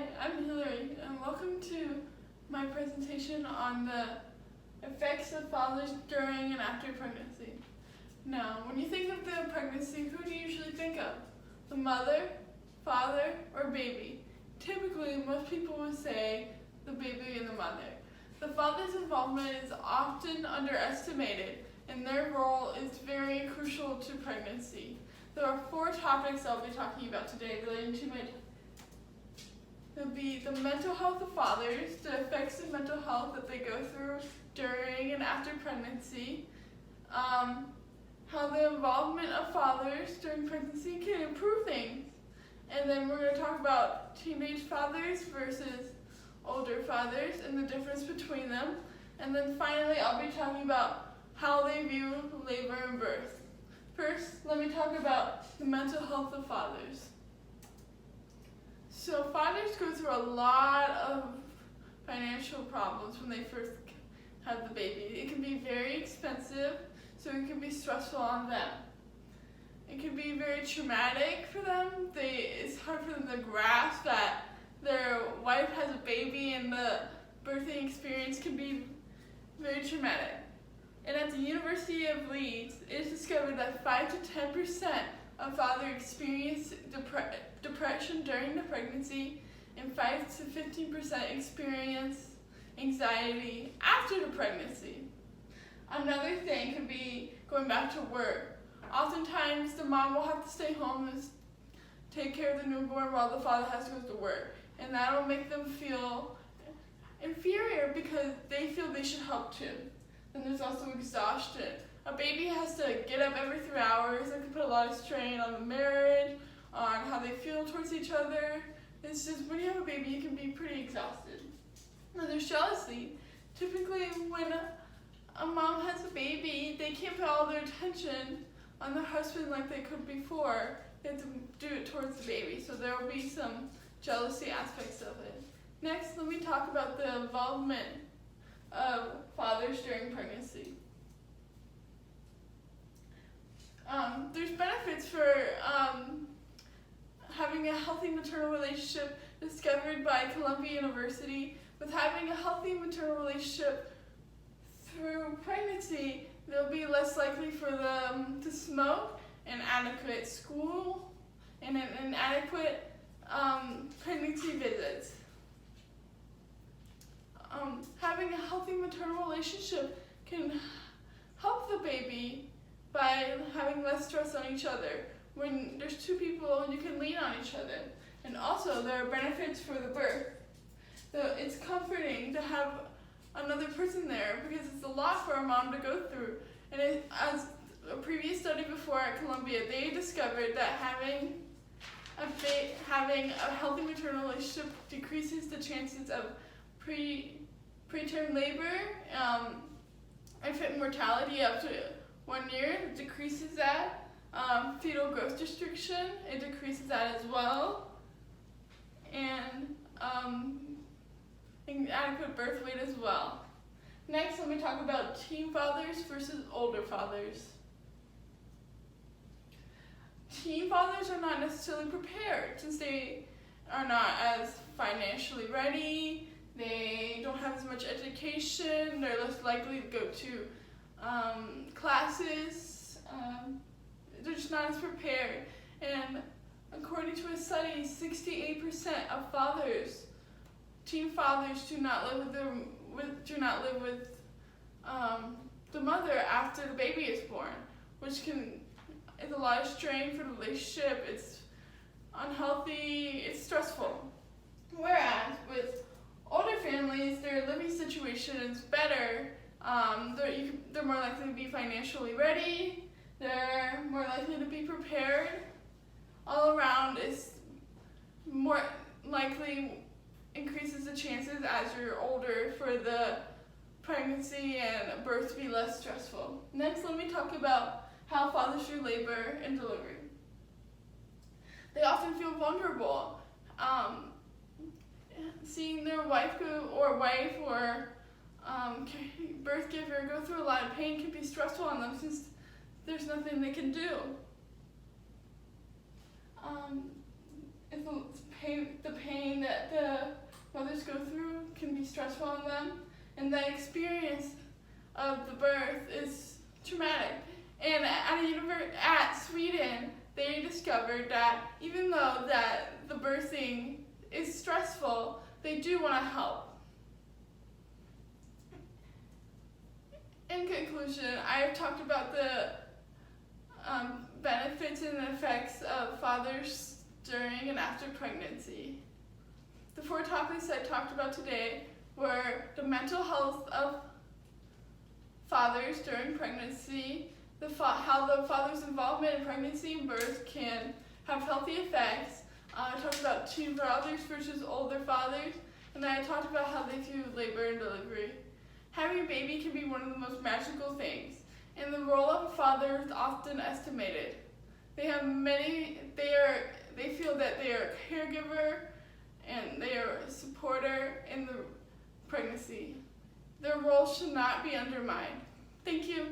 I'm Hillary, and welcome to my presentation on the effects of fathers during and after pregnancy. Now, when you think of the pregnancy, who do you usually think of? The mother, father, or baby? Typically, most people would say the baby and the mother. The father's involvement is often underestimated, and their role is very crucial to pregnancy. There are 4 topics I'll be talking about today relating to my There'll be the mental health of fathers, the effects of mental health that they go through during and after pregnancy, how the involvement of fathers during pregnancy can improve things, and then we're going to talk about teenage fathers versus older fathers and the difference between them, and then finally I'll be talking about how they view labor and birth. First, let me talk about the mental health of fathers. So fathers go through a lot of financial problems when they first have the baby. It can be very expensive, so it can be stressful on them. It can be very traumatic for them. It's hard for them to grasp that their wife has a baby, and the birthing experience can be very traumatic. And at the University of Leeds, it is discovered that 5 to 10% of fathers experience depression during the pregnancy, and 5 to 15% experience anxiety after the pregnancy. Another thing could be going back to work. Oftentimes, the mom will have to stay home and take care of the newborn while the father has to go to work, and that will make them feel inferior because they feel they should help too. Then there's also exhaustion. A baby has to get up every 3 hours. That can put a lot of strain on the marriage, on how they feel towards each other. It's just when you have a baby, you can be pretty exhausted. Now there's jealousy. Typically when a mom has a baby, they can't put all their attention on their husband like they could before. They have to do it towards the baby, so there will be some jealousy aspects of it. Next, let me talk about the involvement of fathers during pregnancy. There's benefits for having a healthy maternal relationship discovered by Columbia University. With having a healthy maternal relationship through pregnancy, they'll be less likely for them to smoke, inadequate school, and inadequate pregnancy visits. Having a healthy maternal relationship can help the baby by having less stress on each other. When there's 2 people, you can lean on each other. And also, there are benefits for the birth. So it's comforting to have another person there because it's a lot for a mom to go through. And as a previous study before at Columbia, they discovered that having a healthy maternal relationship decreases the chances of preterm labor, infant mortality up to 1 year, it decreases that. Fetal growth restriction, it decreases that as well. And inadequate birth weight as well. Next, let me talk about teen fathers versus older fathers. Teen fathers are not necessarily prepared since they are not as financially ready, they don't have as much education, they're less likely to go to classes, they're just not as prepared. And according to a study, 68% of fathers, teen fathers, do not live with the mother after the baby is born, which is a lot of strain for the relationship. It's unhealthy, it's stressful. Whereas with older families, their living situation is better. They're more likely to be financially ready. They're more likely to be prepared. All around is more likely increases the chances as you're older for the pregnancy and birth to be less stressful. Next, let me talk about how fathers view labor and delivery. They often feel vulnerable. Seeing their wife or birth giver go through a lot of pain can be stressful on them since there's nothing they can do. It's the pain that the mothers go through can be stressful on them, and the experience of the birth is traumatic. And at Sweden, they discovered that even though that the birthing is stressful, they do want to help. In conclusion, I have talked about the benefits and effects of fathers during and after pregnancy. The 4 topics I talked about today were the mental health of fathers during pregnancy, how the father's involvement in pregnancy and birth can have healthy effects. I talked about teen fathers versus older fathers, and then I talked about how they view labor and delivery. Having a baby can be one of the most magical things, and the role of a father is often estimated. They feel that they are a caregiver and they are a supporter in the pregnancy. Their role should not be undermined. Thank you.